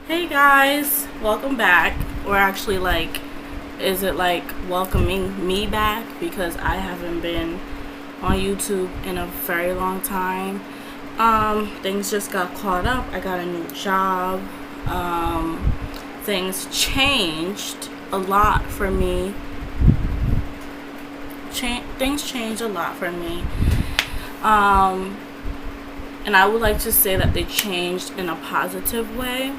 Hey guys, welcome back. Or actually, is it welcoming me back? Because I haven't been on YouTube in a very long time. Things just got caught up. I got a new job. Things changed a lot for me. Things changed a lot for me. And I would like to say that they changed in a positive way.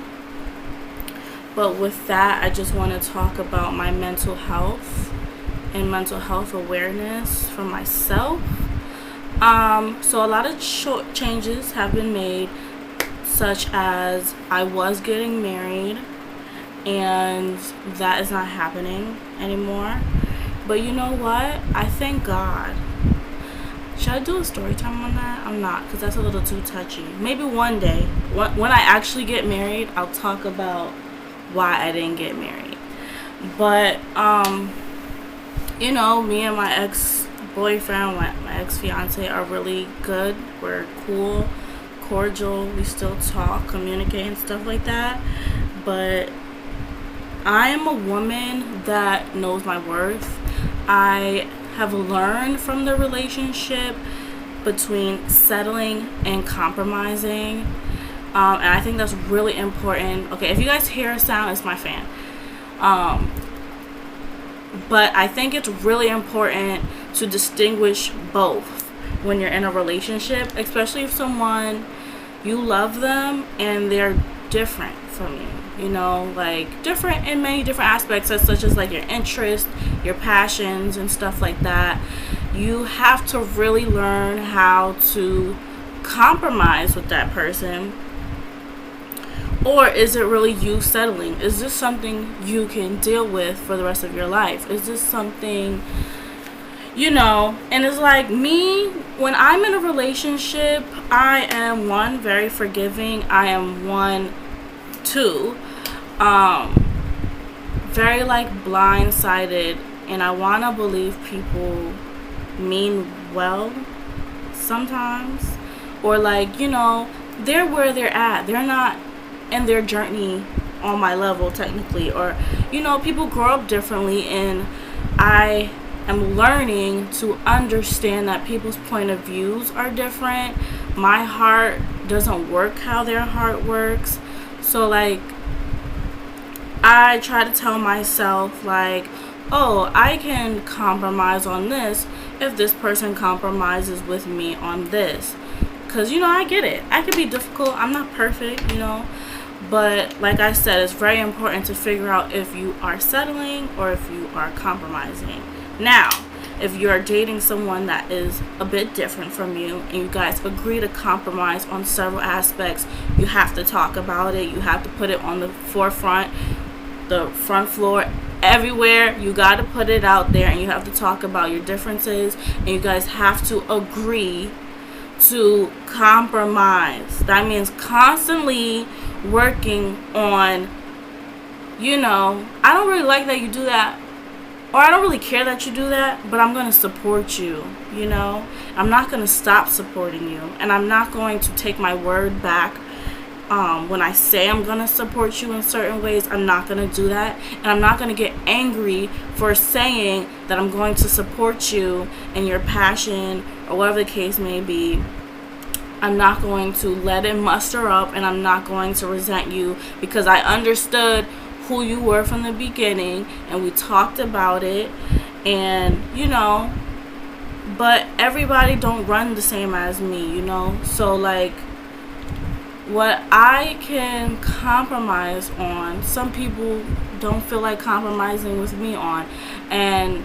But with that, I just want to talk about my mental health and mental health awareness for myself. So a lot of changes have been made, such as I was getting married, and that is not happening anymore. But you know what? I thank God. Should I do a story time on that? I'm not, because that's a little too touchy. Maybe one day, when I actually get married, I'll talk about why I didn't get married. But, me and my ex-boyfriend, my ex-fiance are really good. We're cool, cordial. We still talk, communicate, and stuff like that. But I am a woman that knows my worth. I have learned from the relationship between settling and compromising. And I think that's really important. Okay, if you guys hear a sound, it's my fan. But I think it's really important to distinguish both when you're in a relationship, especially if you love them and they're different from you. Different in many different aspects, such as your interest, your passions, and stuff like that. You have to really learn how to compromise with that person. Or is it really you settling? Is this something you can deal with for the rest of your life? Is this something, and it's like me, when I'm in a relationship, I am one, very forgiving. I am two, very blindsided, and I want to believe people mean well sometimes, or they're where they're at. They're not in their journey on my level technically, or people grow up differently, and I am learning to understand that people's point of views are different. My heart doesn't work how their heart works. So I try to tell myself I can compromise on this if this person compromises with me on this, because I get it. I can be difficult. I'm not perfect, but like I said, it's very important to figure out if you are settling or if you are compromising. Now, if you're dating someone that is a bit different from you and you guys agree to compromise on several aspects, you have to talk about it. You have to put it on the forefront, the front floor, everywhere. You got to put it out there, and you have to talk about your differences, and you guys have to agree to compromise. That means constantly working on, I don't really like that you do that, or I don't really care that you do that, but I'm going to support you, I'm not going to stop supporting you, and I'm not going to take my word back. When I say I'm going to support you in certain ways, I'm not going to do that, and I'm not going to get angry for saying that I'm going to support you in your passion, or whatever the case may be. I'm not going to let it muster up, and I'm not going to resent you, because I understood who you were from the beginning, and we talked about it, and but everybody don't run the same as me, so what I can compromise on, some people don't feel like compromising with me on. And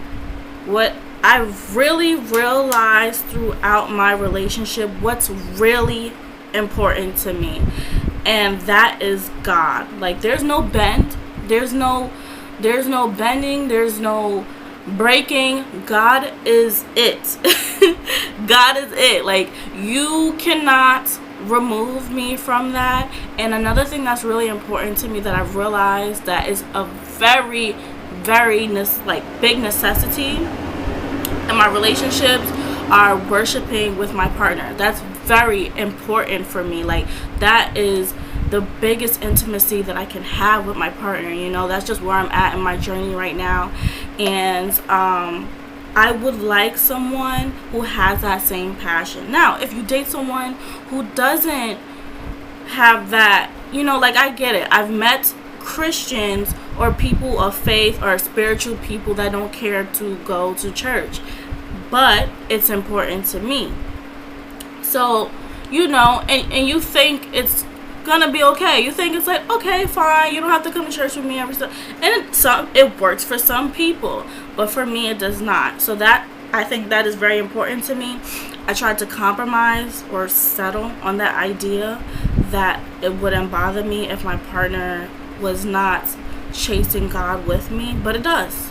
what I really realized throughout my relationship, what's really important to me, and that is God. There's no bend, there's no bending, there's no breaking. God is it. God is it. You cannot remove me from that. And another thing that's really important to me that I've realized that is a very, very big necessity in my relationships are worshiping with my partner. That's very important for me. Like, that is the biggest intimacy that I can have with my partner. You know, that's just where I'm at in my journey right now. And I would like someone who has that same passion. Now, if you date someone who doesn't have that, you know, like, I get it. I've met Christians or people of faith or spiritual people that don't care to go to church, but it's important to me. So, you know, and you think it's gonna be okay. You think it's like, okay, fine, you don't have to come to church with me every Sunday. And it works for some people, but for me it does not. So that, I think that is very important to me. I tried to compromise or settle on that idea that it wouldn't bother me if my partner was not chasing God with me, but it does.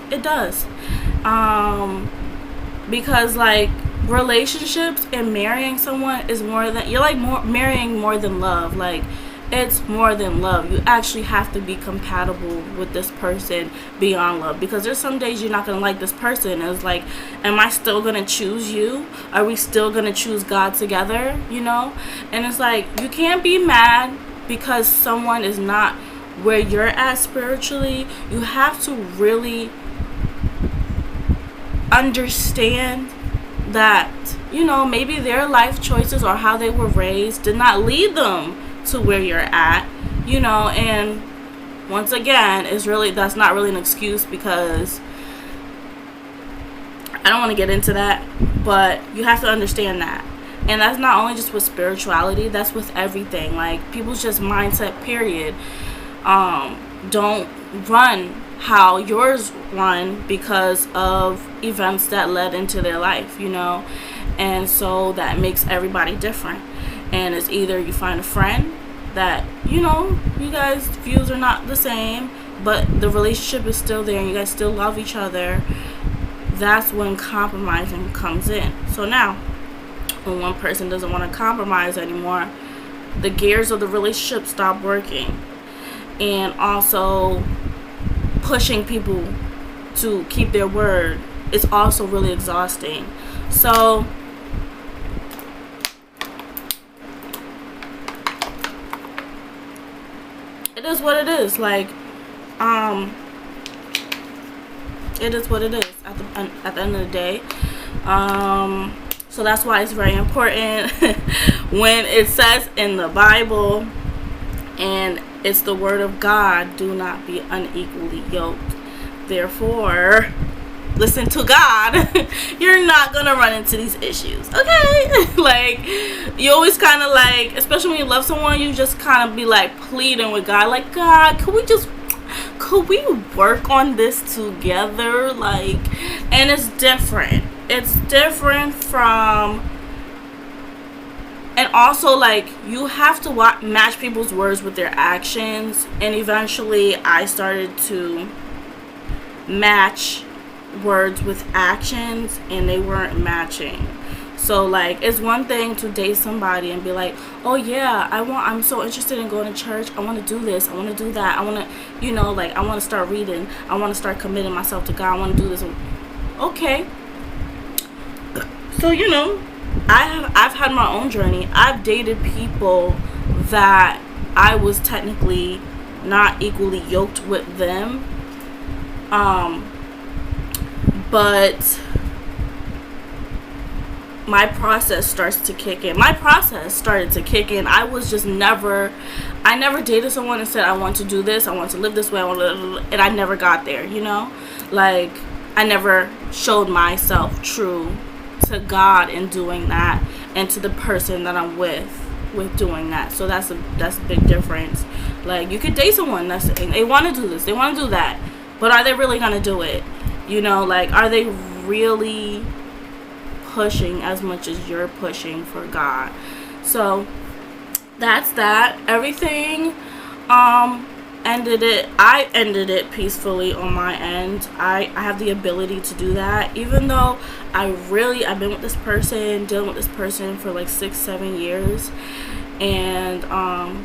Because, like, relationships and marrying someone is more than, you're like marrying more than love. Like, it's more than love. You actually have to be compatible with this person beyond love, because there's some days you're not gonna like this person. It's like, am I still gonna choose you? Are we still gonna choose God together? You know? And it's like, you can't be mad because someone is not where you're at spiritually. You have to really understand that, you know, maybe their life choices or how they were raised did not lead them to where you're at, you know. And once again, that's not really an excuse, because I don't want to get into that, but you have to understand that. And that's not only just with spirituality, that's with everything. Like, people's just mindset, period. Don't run how yours run because of events that led into their life, you know. And so that makes everybody different. And it's either you find a friend that, you know, you guys' views are not the same, but the relationship is still there and you guys still love each other. That's when compromising comes in. So now, when one person doesn't want to compromise anymore, the gears of the relationship stop working. And also, pushing people to keep their word is also really exhausting. So it is what it is. Like, it is what it is at the end of the day. So that's why it's very important when it says in the Bible, and it's the word of God, do not be unequally yoked. Therefore, listen to God. You're not gonna run into these issues, okay? Like, you always kind of like, especially when you love someone, you just kind of be like pleading with God, like, God, could we work on this together? Like, and it's different. It's different from. And also, like, you have to match people's words with their actions. And eventually, I started to match words with actions, and they weren't matching. So, like, it's one thing to date somebody and be like, oh, yeah, I'm so interested in going to church. I want to do this. I want to do that. I want to, you know, like, I want to start reading. I want to start committing myself to God. I want to do this. Okay. So, you know, I've had my own journey. I've dated people that I was technically not equally yoked with them. But my process starts to kick in. My process started to kick in. I never dated someone and said, I want to do this, I want to live this way, and I never got there, you know? Like, I never showed myself true to God in doing that, and to the person that I'm with doing that. So that's a big difference. Like, you could date someone they want to do this, they want to do that, but are they really gonna do it? You know, like, are they really pushing as much as you're pushing for God? So that's that. Everything I ended it peacefully on my end. I have the ability to do that, even though I've been with this person, dealing with this person for like 6-7 years, and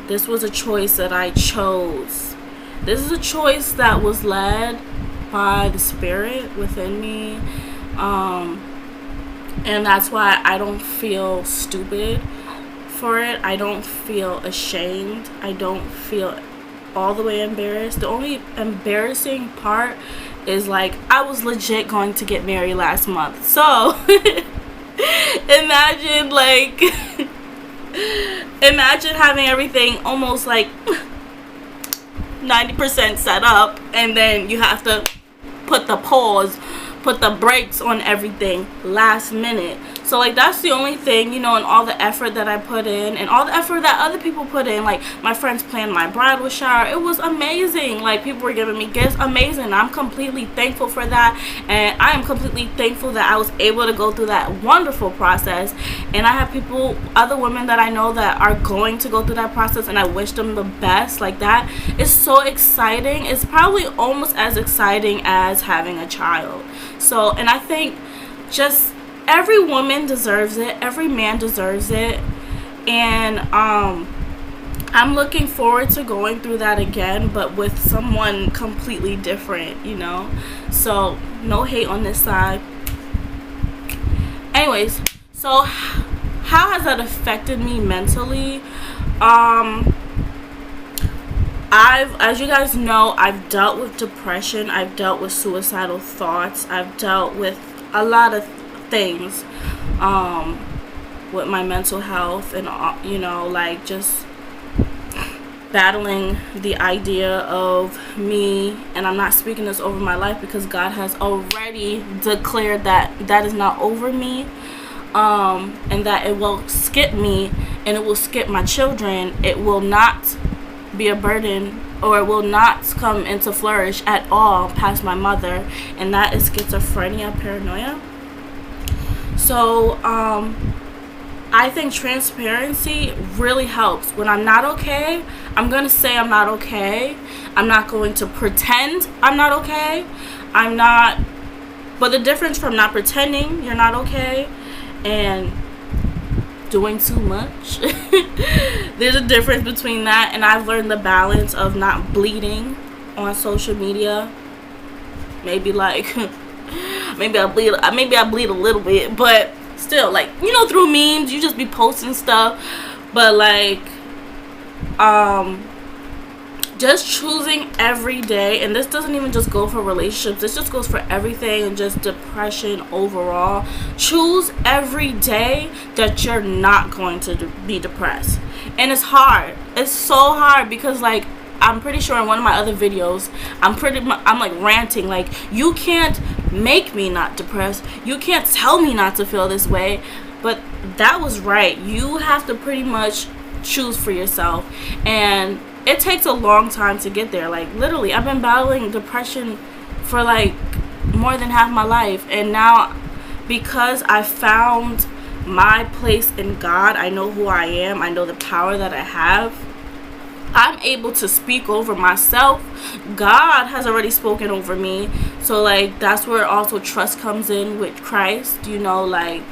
this was a choice that I chose. This is a choice that was led by the Spirit within me, and that's why I don't feel stupid for it. I don't feel ashamed. I don't feel all the way embarrassed. The only embarrassing part is like I was legit going to get married last month. So imagine like imagine having everything almost like 90% set up, and then you have to put the brakes on everything last minute. So like that's the only thing, you know, and all the effort that I put in and all the effort that other people put in. Like my friends planned my bridal shower. It was amazing. Like people were giving me gifts. Amazing. I'm completely thankful for that, and I am completely thankful that I was able to go through that wonderful process. And I have people, other women that I know that are going to go through that process, and I wish them the best. Like that is so exciting. It's probably almost as exciting as having a child. So, and I think just every woman deserves it, every man deserves it, and I'm looking forward to going through that again, but with someone completely different, you know. So no hate on this side. Anyways, so how has that affected me mentally? As you guys know, I've dealt with depression, I've dealt with suicidal thoughts, I've dealt with a lot of things with my mental health, and you know, like just battling the idea of me, and I'm not speaking this over my life because God has already declared that that is not over me, and that it will skip me and it will skip my children. It will not be a burden, or it will not come into flourish at all past my mother, and that is schizophrenia, paranoia. So I think transparency really helps. When I'm not okay, I'm going to say I'm not okay. I'm not going to pretend I'm not okay. I'm not, but the difference from not pretending you're not okay and doing too much, there's a difference between that, and I've learned the balance of not bleeding on social media. Maybe like maybe I bleed a little bit, but still, like, you know, through memes you just be posting stuff, but like just choosing every day, and this doesn't even just go for relationships, this just goes for everything, and just depression overall. Choose every day that you're not going to be depressed. And it's hard, it's so hard, because like I'm pretty sure in one of my other videos I'm like ranting like, you can't make me not depressed, you can't tell me not to feel this way. But that was right. You have to pretty much choose for yourself, and it takes a long time to get there. Like literally, I've been battling depression for like more than half my life, and now because I found my place in God, I know who I am, I know the power that I have, I'm able to speak over myself. God has already spoken over me. So like that's where also trust comes in with Christ, you know. Like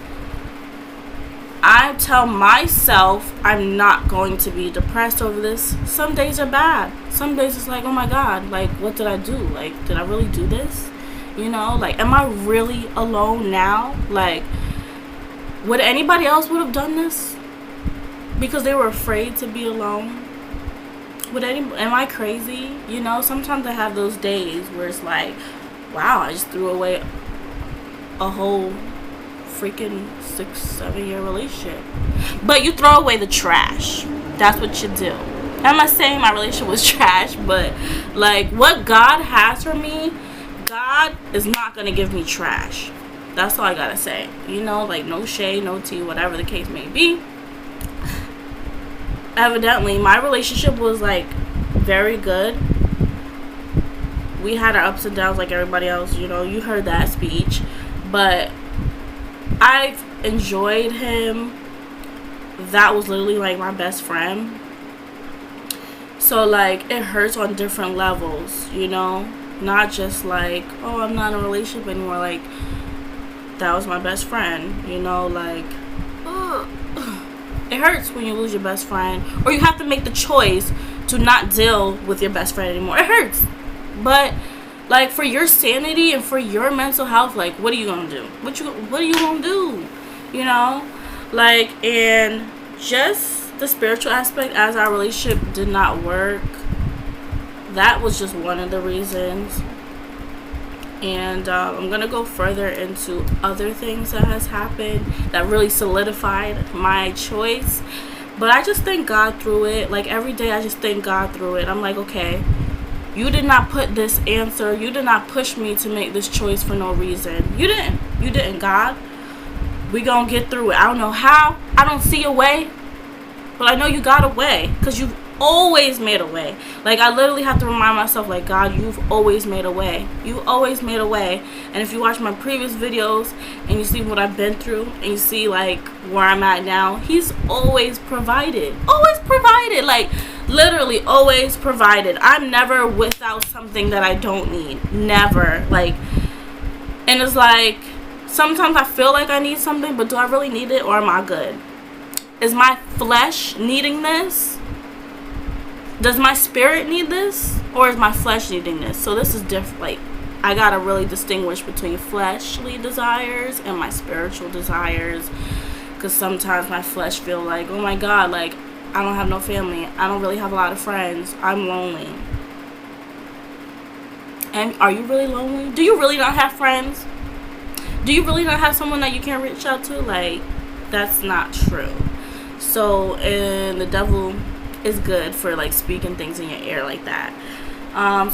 I tell myself I'm not going to be depressed over this. Some days are bad. Some days it's like, oh my God, like what did I do? Like, did I really do this? You know, like, am I really alone now? Like, would anybody else would have done this because they were afraid to be alone? Am I crazy? You know, sometimes I have those days where it's like, wow, I just threw away a whole freaking 6-7 year relationship. But you throw away the trash. That's what you do. I'm not saying my relationship was trash, but like what God has for me, God is not gonna give me trash. That's all I gotta say. You know, like no shade, no tea, whatever the case may be. Evidently my relationship was like very good. We had our ups and downs like everybody else, you know, you heard that speech. But I've enjoyed him. That was literally like my best friend. So like it hurts on different levels, you know, not just like, oh, I'm not in a relationship anymore. Like that was my best friend, you know. Like it hurts when you lose your best friend, or you have to make the choice to not deal with your best friend anymore. It hurts, but like for your sanity and for your mental health, like what are you gonna do? What are you gonna do? You know, like, and just the spiritual aspect, as our relationship did not work. That was just one of the reasons. And I'm gonna go further into other things that has happened that really solidified my choice. But I just thank God through it. Like, every day I just thank God through it. I'm like, okay, you did not put this answer, you did not push me to make this choice for no reason. You didn't, God. We gonna get through it. I don't know how, I don't see a way, but I know you got a way, because you've always made a way. Like, I literally have to remind myself, like, God, you've always made a way. You've always made a way. And if you watch my previous videos and you see what I've been through and you see, like, where I'm at now, he's always provided. Always provided. Like, literally always provided. I'm never without something that I don't need. Never. Like, and it's like, sometimes I feel like I need something, but do I really need it, or am I good? Is my flesh needing this? Does my spirit need this, or is my flesh needing this? So this is different. Like, I gotta really distinguish between fleshly desires and my spiritual desires, because sometimes my flesh feel like, oh my God, like, I don't have no family, I don't really have a lot of friends, I'm lonely. And are you really lonely? Do you really not have friends? Do you really not have someone that you can reach out to? Like, that's not true. So, and the devil is good for, like, speaking things in your ear like that.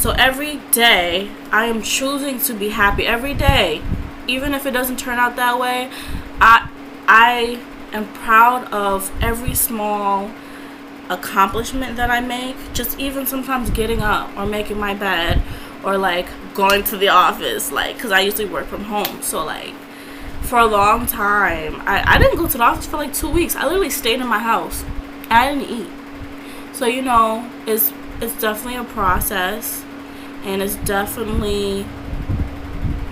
So every day I am choosing to be happy. Every day, even if it doesn't turn out that way, I am proud of every small accomplishment that I make. Just even sometimes getting up or making my bed, or like going to the office, like, because I usually work from home. So, like, for a long time I didn't go to the office for like 2 weeks. I literally stayed in my house and I didn't eat. So, you know, it's definitely a process, and it's definitely,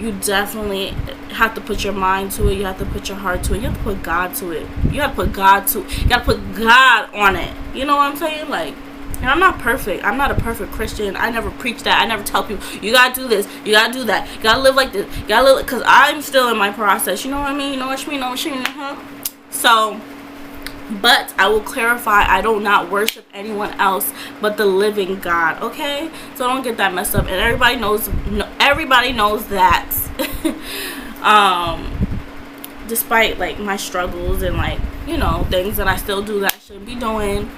you definitely have to put your mind to it. You have to put your heart to it. You have to put God to it. You got to put God to it. You got to put God on it. You know what I'm saying? Like, and I'm not perfect. I'm not a perfect Christian. I never preach that. I never tell people, you got to do this, you got to do that, you got to live like this, you got to live, because I'm still in my process. You know what I mean? You know what I mean? You know what I mean? So, but I will clarify, I do not worship anyone else but the living God, okay? So don't get that messed up. And everybody knows that. Despite, like, my struggles and, like, you know, things that I still do that I shouldn't be doing,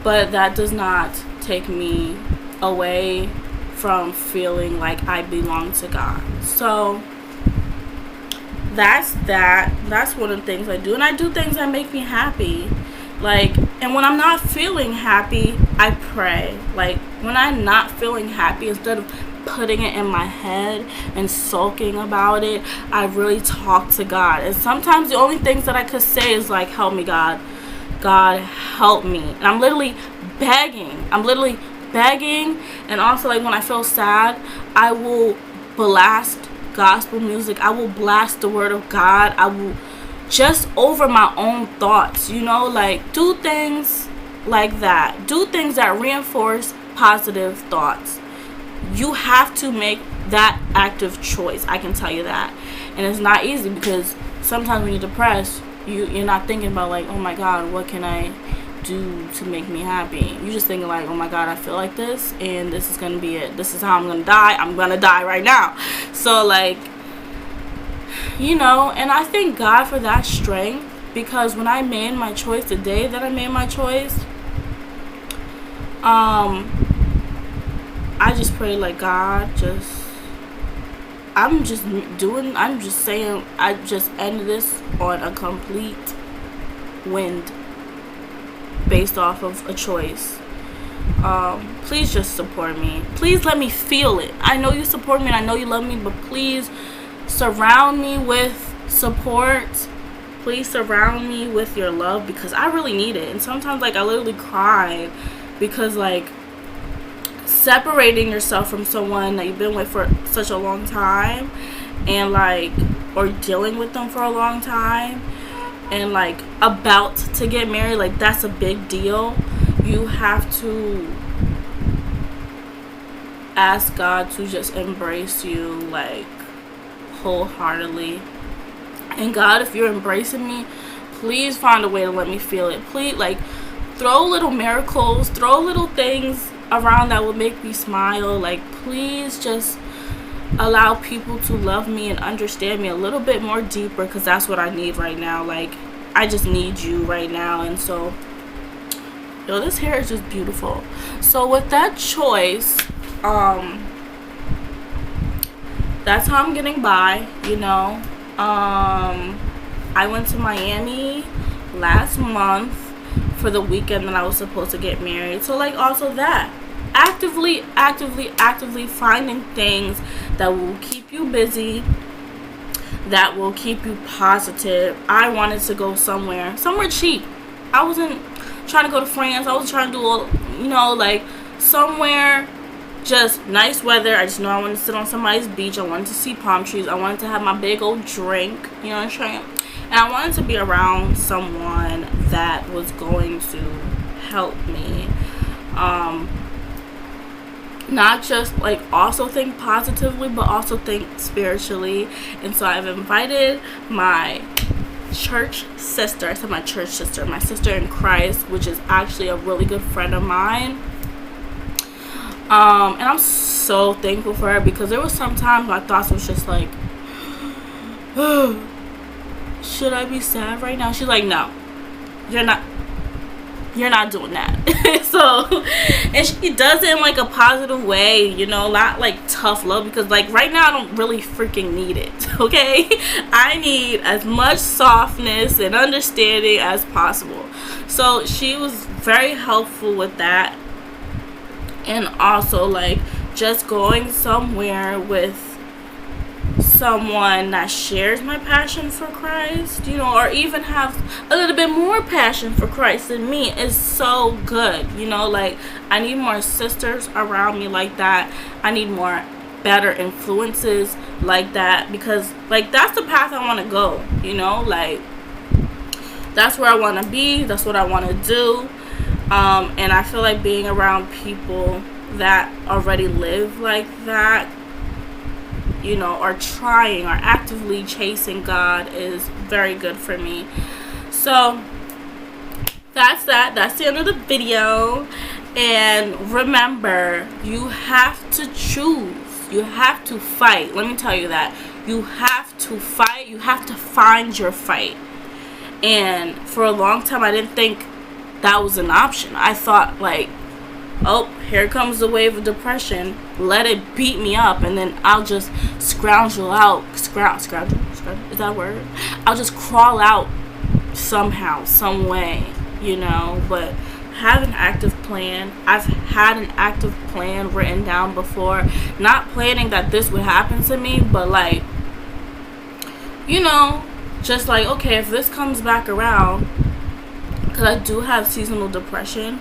but that does not take me away from feeling like I belong to God. So that's one of the things I do. And I do things that make me happy. Like, and when I'm not feeling happy, I pray. Like, when I'm not feeling happy, instead of putting it in my head and sulking about it, I really talk to God. And sometimes the only things that I could say is like, help me, God. God, help me. And I'm literally begging. And also, like, when I feel sad, I will blast gospel music. I will blast the word of God. I will just over my own thoughts, you know, like, do things like that. Do things that reinforce positive thoughts. You have to make that active choice. I can tell you that. And it's not easy, because sometimes when you're depressed, you're not thinking about, like, oh my God, what can I do to make me happy? You're just thinking, like, oh my God, I feel like this, and this is gonna be it. This is how I'm gonna die. I'm gonna die right now. So, like, you know, and I thank God for that strength, because when I made my choice, the day that I made my choice, I just prayed, like, God, I'm just saying, I just ended this on a complete wind based off of a choice. Please just support me. Please let me feel it. I know you support me and I know you love me, but please surround me with support. Please surround me with your love, because I really need it. And sometimes, like, I literally cried because, like, separating yourself from someone that you've been with for such a long time, and, like, or dealing with them for a long time, and, like, about to get married, like, that's a big deal. You have to ask God to just embrace you, like, wholeheartedly. And God, if you're embracing me, please find a way to let me feel it. Please, like, throw little miracles, throw little things around that will make me smile. Like, please just allow people to love me and understand me a little bit more deeper, because that's what I need right now. Like, I just need you right now. And so, yo, this hair is just beautiful. So with that choice, that's how I'm getting by, you know. I went to Miami last month for the weekend that I was supposed to get married. So, like, also that, actively finding things that will keep you busy, that will keep you positive. I wanted to go somewhere cheap. I wasn't trying to go to France. I was trying to do all, you know, like, somewhere just nice weather. I just know I wanted to sit on somebody's beach. I wanted to see palm trees. I wanted to have my big old drink, you know what I'm saying? And I wanted to be around someone that was going to help me. Not just, like, also think positively, but also think spiritually. And so I've invited my church sister. I said my church sister. My sister in Christ, which is actually a really good friend of mine. And I'm so thankful for her, because there was some times my thoughts was just like, should I be sad right now? She's like, no, you're not doing that. So, and she does it in, like, a positive way, you know, not like tough love, because, like, right now I don't really freaking need it. Okay, I need as much softness and understanding as possible. So she was very helpful with that. And also, like, just going somewhere with someone that shares my passion for Christ, you know, or even have a little bit more passion for Christ than me is so good, you know. Like, I need more sisters around me like that. I need more better influences like that, because, like, that's the path I want to go, you know. Like, that's where I want to be. That's what I want to do. And I feel like being around people that already live like that, you know, are trying or actively chasing God, is very good for me. So that's that. That's the end of the video. And remember, you have to choose. You have to fight. Let me tell you that. You have to fight. You have to find your fight. And for a long time, I didn't think that was an option. I thought, like, oh, here comes the wave of depression, let it beat me up, and then I'll just scroungel out. Scroungel, is that a word? I'll just crawl out somehow, some way, you know. But have an active plan. I've had an active plan written down before, not planning that this would happen to me, but, like, you know, just like, okay, if this comes back around, because I do have seasonal depression,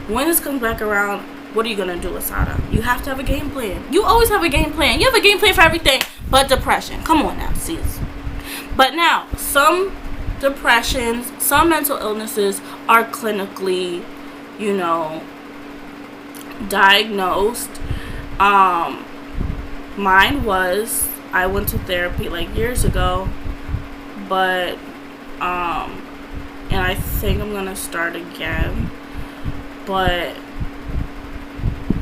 when this comes back around, what are you going to do, Asada? You have to have a game plan. You always have a game plan. You have a game plan for everything but depression. Come on now, sis. But now, some depressions, some mental illnesses are clinically, you know, diagnosed. Mine was, I went to therapy, like, years ago, but, and I think I'm going to start again. But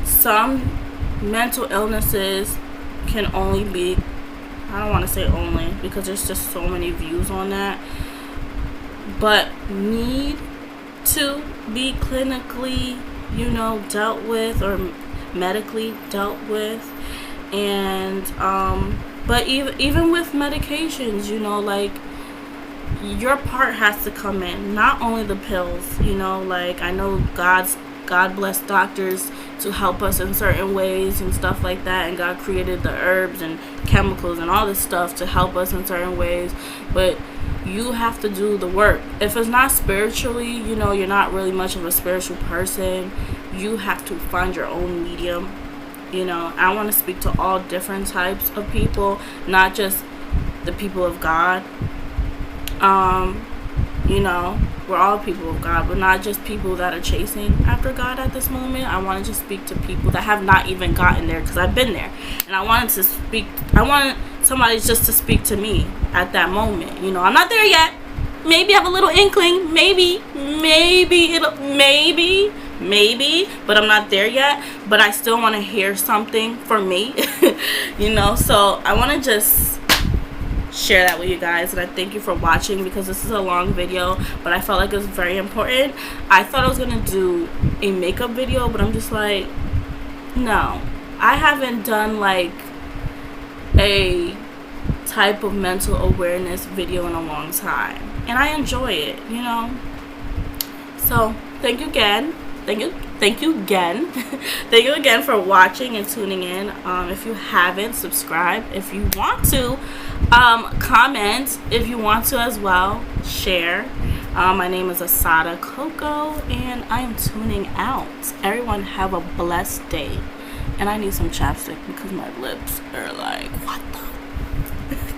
some mental illnesses can only be, I don't want to say only, because there's just so many views on that, but need to be clinically, you know, dealt with, or medically dealt with. And but even with medications, you know, like, your part has to come in, not only the pills, you know. Like, I know God bless doctors to help us in certain ways and stuff like that, and God created the herbs and chemicals and all this stuff to help us in certain ways, but you have to do the work. If it's not spiritually, you know, you're not really much of a spiritual person, you have to find your own medium, you know. I want to speak to all different types of people, not just the people of God. You know, we're all people of God, but not just people that are chasing after God at this moment. I want to just speak to people that have not even gotten there, because I've been there, and I wanted somebody just to speak to me at that moment. You know, I'm not there yet. maybe I have a little inkling, maybe it'll, maybe, but I'm not there yet. But I still want to hear something for me, you know. So I want to just share that with you guys, and I thank you for watching, because this is a long video, but I felt like it was very important. I thought I was gonna do a makeup video, but I'm just like, no, I haven't done like a type of mental awareness video in a long time, and I enjoy it, you know. So thank you again, thank you again thank you again for watching and tuning in. If you haven't, subscribe. If you want to, comment if you want to as well, share. My name is Asada Coco, and I am tuning out. Everyone have a blessed day, and I need some chapstick because my lips are like, what the